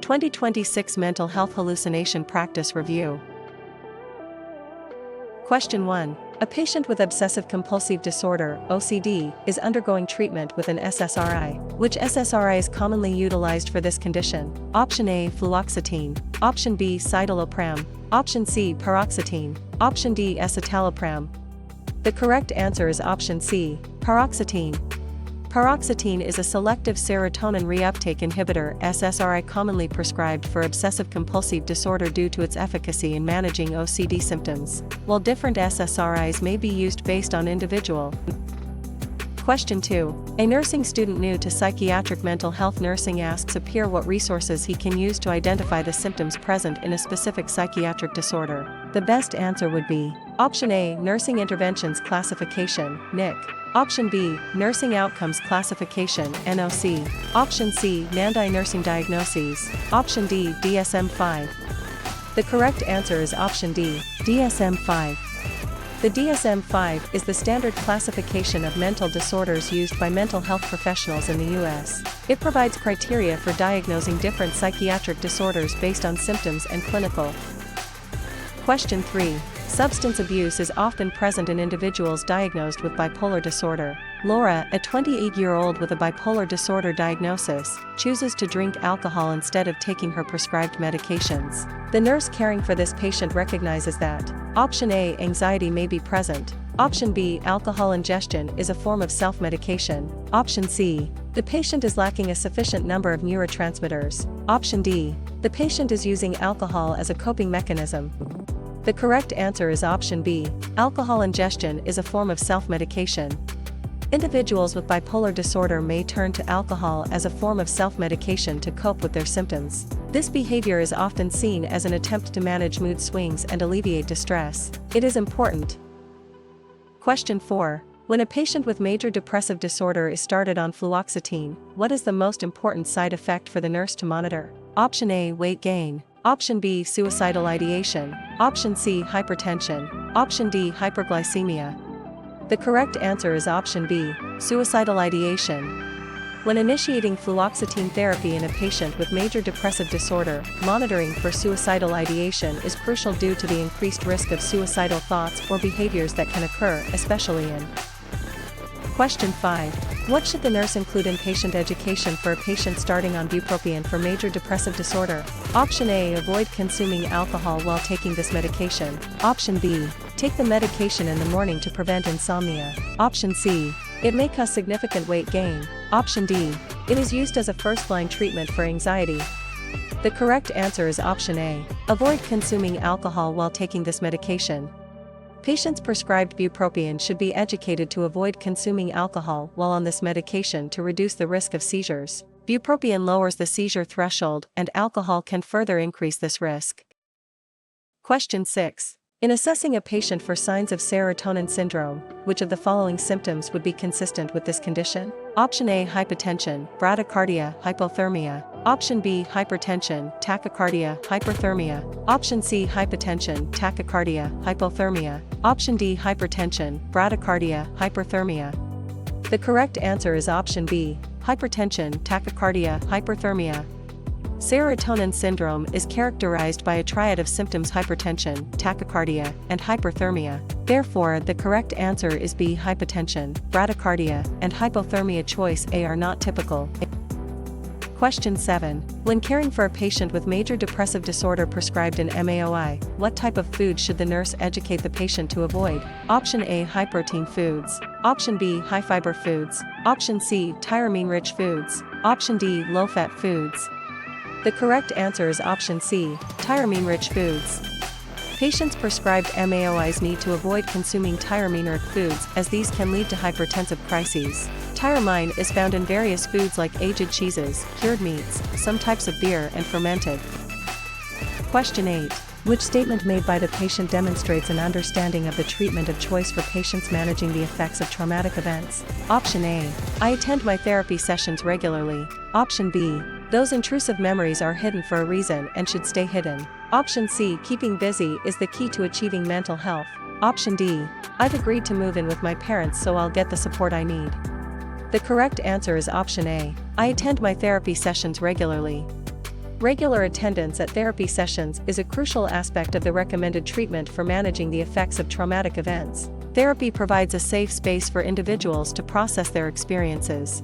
2026 Mental Health Hallucination Practice Review. Question 1. A patient with obsessive-compulsive disorder, OCD, is undergoing treatment with an SSRI. Which SSRI is commonly utilized for this condition? Option A, fluoxetine. Option B, citalopram. Option C, paroxetine. Option D, escitalopram. The correct answer is option C, paroxetine. Paroxetine is a selective serotonin reuptake inhibitor SSRI commonly prescribed for obsessive-compulsive disorder due to its efficacy in managing OCD symptoms, while different SSRIs may be used based on individual. Question 2. A nursing student new to psychiatric mental health nursing asks a peer what resources he can use to identify the symptoms present in a specific psychiatric disorder. The best answer would be option A, Nursing Interventions Classification, NIC. Option B, Nursing Outcomes Classification, NOC. Option C, NANDI Nursing Diagnoses. Option D, DSM-5. The correct answer is option D, DSM-5. The DSM-5 is the standard classification of mental disorders used by mental health professionals in the U.S. It provides criteria for diagnosing different psychiatric disorders based on symptoms and clinical. Question 3. Substance abuse is often present in individuals diagnosed with bipolar disorder. Laura, a 28-year-old with a bipolar disorder diagnosis, chooses to drink alcohol instead of taking her prescribed medications. The nurse caring for this patient recognizes that option A, anxiety may be present. Option B, alcohol ingestion is a form of self-medication. Option C, the patient is lacking a sufficient number of neurotransmitters. Option D, the patient is using alcohol as a coping mechanism. The correct answer is option B, alcohol ingestion is a form of self-medication. Individuals with bipolar disorder may turn to alcohol as a form of self-medication to cope with their symptoms. This behavior is often seen as an attempt to manage mood swings and alleviate distress. It is important. Question 4. When a patient with major depressive disorder is started on fluoxetine, what is the most important side effect for the nurse to monitor? Option A, weight gain. Option B, suicidal ideation. Option C, hypertension. Option D, hyperglycemia. The correct answer is option B, suicidal ideation. When initiating fluoxetine therapy in a patient with major depressive disorder, monitoring for suicidal ideation is crucial due to the increased risk of suicidal thoughts or behaviors that can occur, especially in. Question 5. What should the nurse include in patient education for a patient starting on bupropion for major depressive disorder? Option A, avoid consuming alcohol while taking this medication. Option B, take the medication in the morning to prevent insomnia. Option C, it may cause significant weight gain. Option D, it is used as a first-line treatment for anxiety. The correct answer is option A, avoid consuming alcohol while taking this medication. Patients prescribed bupropion should be educated to avoid consuming alcohol while on this medication to reduce the risk of seizures. Bupropion lowers the seizure threshold, and alcohol can further increase this risk. Question 6. In assessing a patient for signs of serotonin syndrome, which of the following symptoms would be consistent with this condition? Option A, hypotension, bradycardia, hypothermia. Option B, hypertension, tachycardia, hyperthermia. Option C, hypotension, tachycardia, hypothermia. Option D, hypertension, bradycardia, hyperthermia. The correct answer is option B, hypertension, tachycardia, hyperthermia. Serotonin syndrome is characterized by a triad of symptoms: hypertension, tachycardia, and hyperthermia. Therefore, the correct answer is B, hypotension, bradycardia, and hypothermia. Choice A are not typical. Question 7. When caring for a patient with major depressive disorder prescribed an MAOI, what type of food should the nurse educate the patient to avoid? Option A, high-protein foods. Option B, high-fiber foods. Option C, tyramine-rich foods. Option D, low-fat foods. The correct answer is option C, tyramine-rich foods. Patients prescribed MAOIs need to avoid consuming tyramine-rich foods as these can lead to hypertensive crises. Tyramine is found in various foods like aged cheeses, cured meats, some types of beer, and fermented. Question 8. Which statement made by the patient demonstrates an understanding of the treatment of choice for patients managing the effects of traumatic events? Option A, I attend my therapy sessions regularly. Option B, those intrusive memories are hidden for a reason and should stay hidden. Option C, keeping busy is the key to achieving mental health. Option D, I've agreed to move in with my parents so I'll get the support I need. The correct answer is option A, I attend my therapy sessions regularly. Regular attendance at therapy sessions is a crucial aspect of the recommended treatment for managing the effects of traumatic events. Therapy provides a safe space for individuals to process their experiences.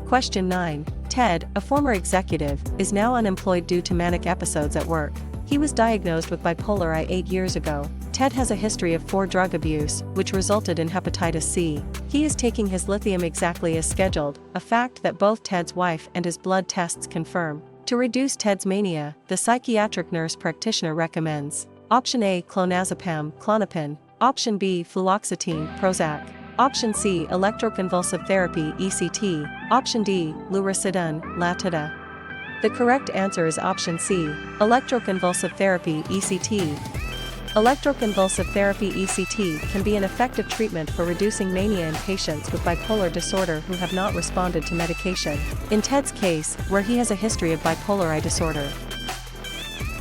Question 9. Ted, a former executive, is now unemployed due to manic episodes at work. He was diagnosed with bipolar I 8 years ago. Ted has a history of 4 drug abuse, which resulted in hepatitis C. He is taking his lithium exactly as scheduled, a fact that both Ted's wife and his blood tests confirm. To reduce Ted's mania, the psychiatric nurse practitioner recommends Option A, clonazepam, Klonopin. Option B, fluoxetine, Prozac. Option C, electroconvulsive therapy, ECT. Option D, luridone, Latuda. The correct answer is option C, electroconvulsive therapy, ECT. Electroconvulsive therapy ECT can be an effective treatment for reducing mania in patients with bipolar disorder who have not responded to medication. In Ted's case, where he has a history of bipolar I disorder.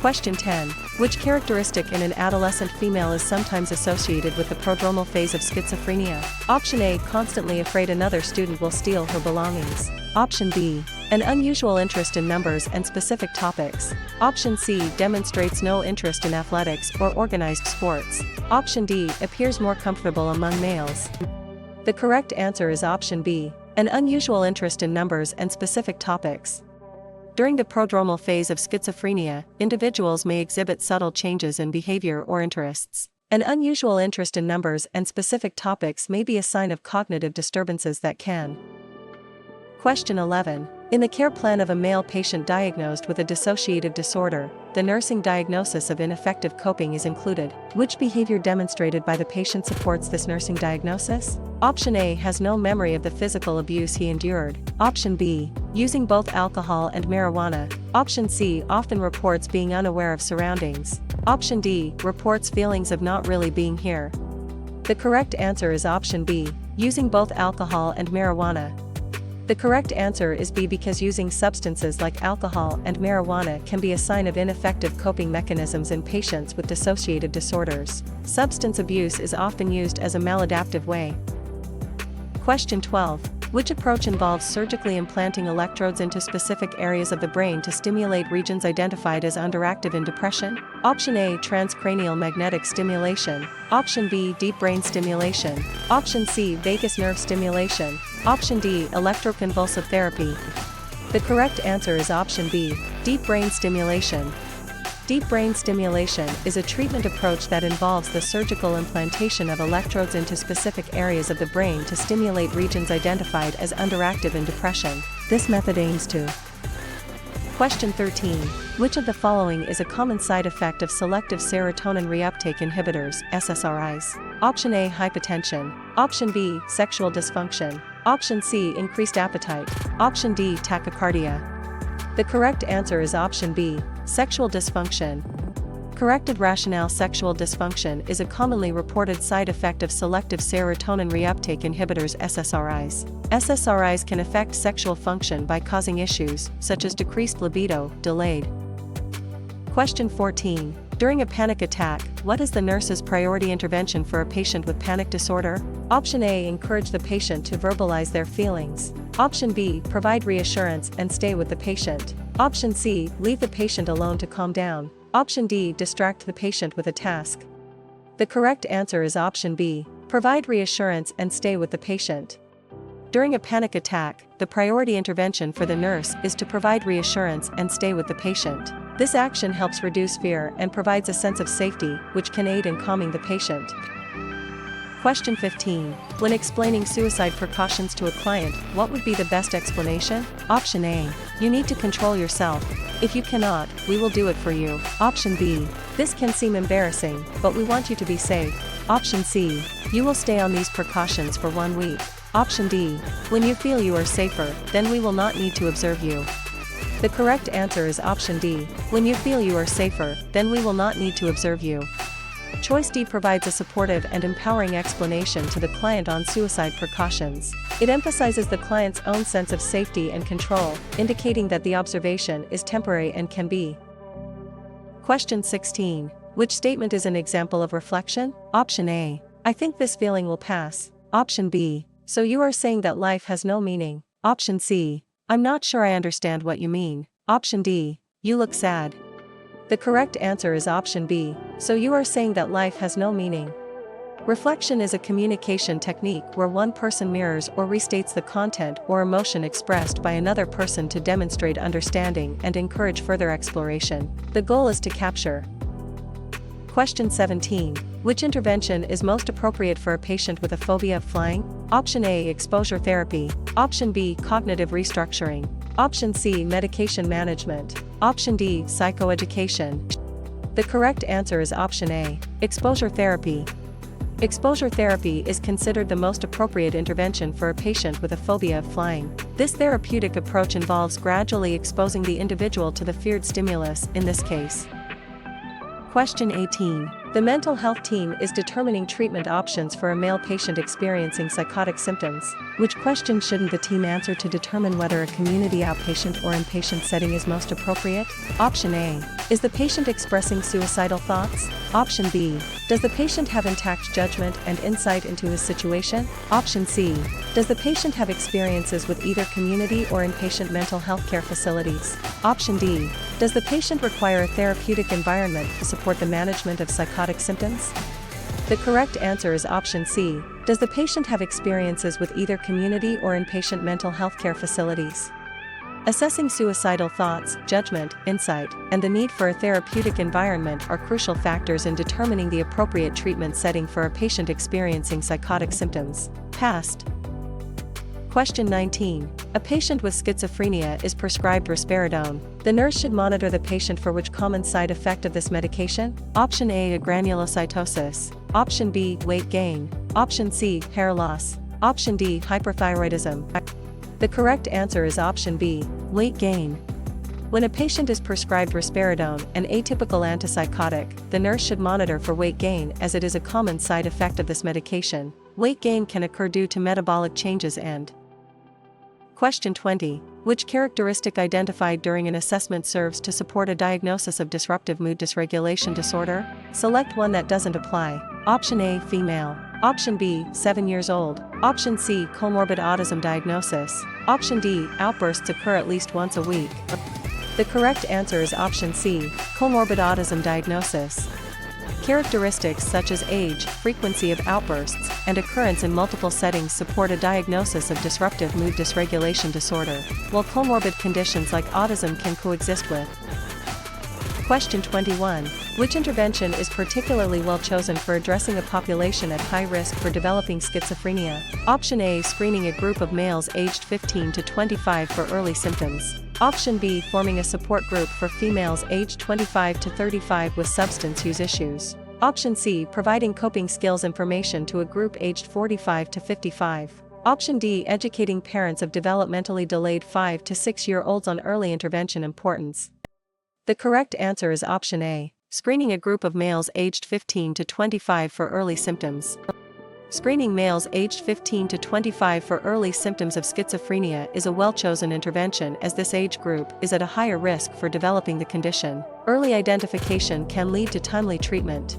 Question 10. Which characteristic in an adolescent female is sometimes associated with the prodromal phase of schizophrenia? Option A, constantly afraid another student will steal her belongings. Option B, an unusual interest in numbers and specific topics. Option C, demonstrates no interest in athletics or organized sports. Option D, appears more comfortable among males. The correct answer is option B, an unusual interest in numbers and specific topics. During the prodromal phase of schizophrenia, individuals may exhibit subtle changes in behavior or interests. An unusual interest in numbers and specific topics may be a sign of cognitive disturbances that can. Question 11. In the care plan of a male patient diagnosed with a dissociative disorder, the nursing diagnosis of ineffective coping is included. Which behavior demonstrated by the patient supports this nursing diagnosis? Option A, has no memory of the physical abuse he endured. Option B, using both alcohol and marijuana. Option C, often reports being unaware of surroundings. Option D, reports feelings of not really being here. The correct answer is option B, using both alcohol and marijuana. The correct answer is B, because using substances like alcohol and marijuana can be a sign of ineffective coping mechanisms in patients with dissociative disorders. Substance abuse is often used as a maladaptive way. Question 12. Which approach involves surgically implanting electrodes into specific areas of the brain to stimulate regions identified as underactive in depression? Option A, transcranial magnetic stimulation. Option B, deep brain stimulation. Option C, vagus nerve stimulation. Option D, electroconvulsive therapy. The correct answer is option B, deep brain stimulation. Deep brain stimulation is a treatment approach that involves the surgical implantation of electrodes into specific areas of the brain to stimulate regions identified as underactive in depression. This method aims to. Question 13. Which of the following is a common side effect of selective serotonin reuptake inhibitors, SSRIs? Option A, hypotension. Option B, sexual dysfunction. Option C, increased appetite. Option D, tachycardia. The correct answer is option B, sexual dysfunction. Corrected rationale. Sexual dysfunction is a commonly reported side effect of selective serotonin reuptake inhibitors, SSRIs. SSRIs can affect sexual function by causing issues, such as decreased libido, delayed. Question 14. During a panic attack, what is the nurse's priority intervention for a patient with panic disorder? Option A, encourage the patient to verbalize their feelings. Option B, provide reassurance and stay with the patient. Option C, leave the patient alone to calm down. Option D, distract the patient with a task. The correct answer is option B, provide reassurance and stay with the patient. During a panic attack, the priority intervention for the nurse is to provide reassurance and stay with the patient. This action helps reduce fear and provides a sense of safety, which can aid in calming the patient. Question 15. When explaining suicide precautions to a client, what would be the best explanation? Option A, you need to control yourself. If you cannot, we will do it for you. Option B, this can seem embarrassing, but we want you to be safe. Option C, you will stay on these precautions for 1 week. Option D, when you feel you are safer, then we will not need to observe you. The correct answer is option D, when you feel you are safer, then we will not need to observe you. Choice D provides a supportive and empowering explanation to the client on suicide precautions. It emphasizes the client's own sense of safety and control, indicating that the observation is temporary and can be. Question 16. Which statement is an example of reflection? Option A, I think this feeling will pass. Option B, so you are saying that life has no meaning. Option C, I'm not sure I understand what you mean. Option D. You look sad. The correct answer is option B. So you are saying that life has no meaning. Reflection is a communication technique where one person mirrors or restates the content or emotion expressed by another person to demonstrate understanding and encourage further exploration. The goal is to capture. Question 17. Which intervention is most appropriate for a patient with a phobia of flying? Option A. Exposure therapy. Option B. Cognitive restructuring. Option C. Medication management. Option D. Psychoeducation. The correct answer is option A. Exposure therapy. Exposure therapy is considered the most appropriate intervention for a patient with a phobia of flying. This therapeutic approach involves gradually exposing the individual to the feared stimulus, in this case. Question 18. The mental health team is determining treatment options for a male patient experiencing psychotic symptoms. Which question shouldn't the team answer to determine whether a community outpatient or inpatient setting is most appropriate? Option A. Is the patient expressing suicidal thoughts? Option B. Does the patient have intact judgment and insight into his situation? Option C. Does the patient have experiences with either community or inpatient mental health care facilities? Option D. Does the patient require a therapeutic environment to support the management of psychotic symptoms? The correct answer is option C. Does the patient have experiences with either community or inpatient mental health care facilities? Assessing suicidal thoughts, judgment, insight, and the need for a therapeutic environment are crucial factors in determining the appropriate treatment setting for a patient experiencing psychotic symptoms. Past. Question 19. A patient with schizophrenia is prescribed risperidone. The nurse should monitor the patient for which common side effect of this medication? Option A. Granulocytosis. Option B. Weight gain. Option C. Hair loss. Option D. Hyperthyroidism. The correct answer is option B. Weight gain. When a patient is prescribed risperidone, an atypical antipsychotic, the nurse should monitor for weight gain as it is a common side effect of this medication. Weight gain can occur due to metabolic changes and. Question 20. Which characteristic identified during an assessment serves to support a diagnosis of disruptive mood dysregulation disorder? Select one that doesn't apply. Option A. Female. Option B. 7 years old. Option C. Comorbid autism diagnosis. Option D. Outbursts occur at least once a week. The correct answer is option C. Comorbid autism diagnosis. Characteristics such as age, frequency of outbursts, and occurrence in multiple settings support a diagnosis of disruptive mood dysregulation disorder, while comorbid conditions like autism can coexist with. Question 21. Which intervention is particularly well chosen for addressing a population at high risk for developing schizophrenia? Option A. Screening a group of males aged 15 to 25 for early symptoms. Option B. Forming a support group for females aged 25 to 35 with substance use issues. Option C. Providing coping skills information to a group aged 45 to 55. Option D. Educating parents of developmentally delayed 5 to 6-year-olds on early intervention importance. The correct answer is option A. Screening a group of males aged 15 to 25 for early symptoms. Screening males aged 15 to 25 for early symptoms of schizophrenia is a well-chosen intervention as this age group is at a higher risk for developing the condition. Early identification can lead to timely treatment.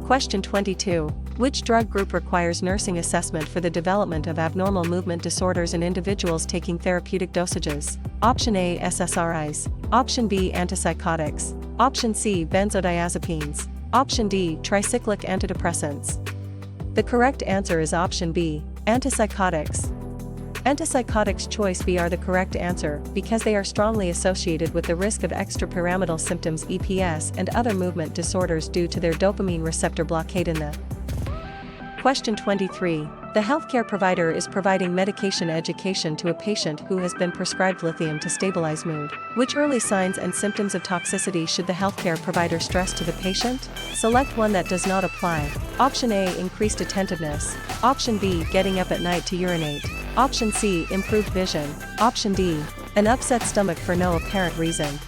Question 22. Which drug group requires nursing assessment for the development of abnormal movement disorders in individuals taking therapeutic dosages? Option A. SSRIs. Option B. Antipsychotics. Option C. Benzodiazepines. Option D. Tricyclic antidepressants. The correct answer is option B. Antipsychotics. Antipsychotics choice B are the correct answer because they are strongly associated with the risk of extrapyramidal symptoms EPS and other movement disorders due to their dopamine receptor blockade in the. Question 23. The healthcare provider is providing medication education to a patient who has been prescribed lithium to stabilize mood. Which early signs and symptoms of toxicity should the healthcare provider stress to the patient? Select one that does not apply. Option A. Increased attentiveness. Option B. Getting up at night to urinate. Option C. Improved vision. Option D. An upset stomach for no apparent reason.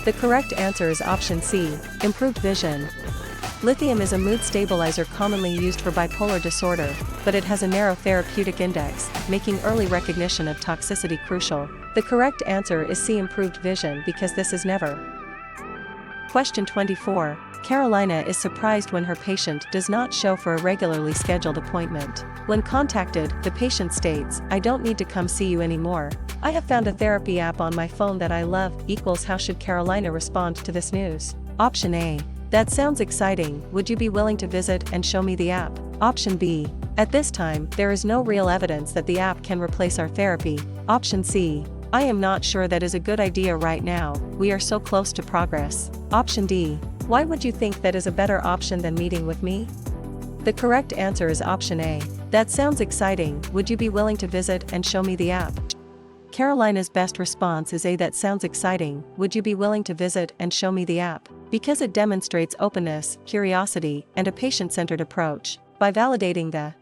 The correct answer is option C. Improved vision. Lithium is a mood stabilizer commonly used for bipolar disorder, but it has a narrow therapeutic index, making early recognition of toxicity crucial. The correct answer is C. Improved vision because this is never. Question 24. Carolina is surprised when her patient does not show for a regularly scheduled appointment. When contacted, the patient states, "I don't need to come see you anymore. I have found a therapy app on my phone that I love. Equals how should Carolina respond to this news? Option A. That sounds exciting, would you be willing to visit and show me the app? Option B. At this time, there is no real evidence that the app can replace our therapy. Option C. I am not sure that is a good idea right now, we are so close to progress. Option D. Why would you think that is a better option than meeting with me? The correct answer is option A. That sounds exciting, would you be willing to visit and show me the app? Carolina's best response is A. That sounds exciting, would you be willing to visit and show me the app? Because it demonstrates openness, curiosity, and a patient-centered approach. By validating the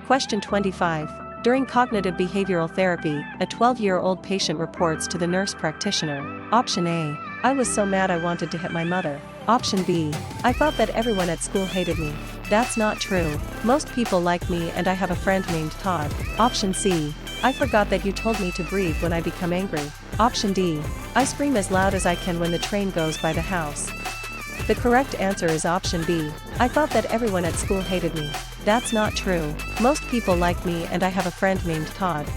Question 25. During cognitive behavioral therapy, a 12-year-old patient reports to the nurse practitioner. Option A. I was so mad I wanted to hit my mother. Option B. I thought that everyone at school hated me. That's not true. Most people like me and I have a friend named Todd. Option C. I forgot that you told me to breathe when I become angry. Option D. I scream as loud as I can when the train goes by the house. The correct answer is option B. I thought that everyone at school hated me. That's not true. Most people like me and I have a friend named Todd.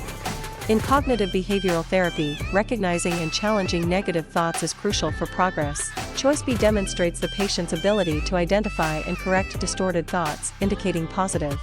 In cognitive behavioral therapy, recognizing and challenging negative thoughts is crucial for progress. Choice B demonstrates the patient's ability to identify and correct distorted thoughts, indicating positive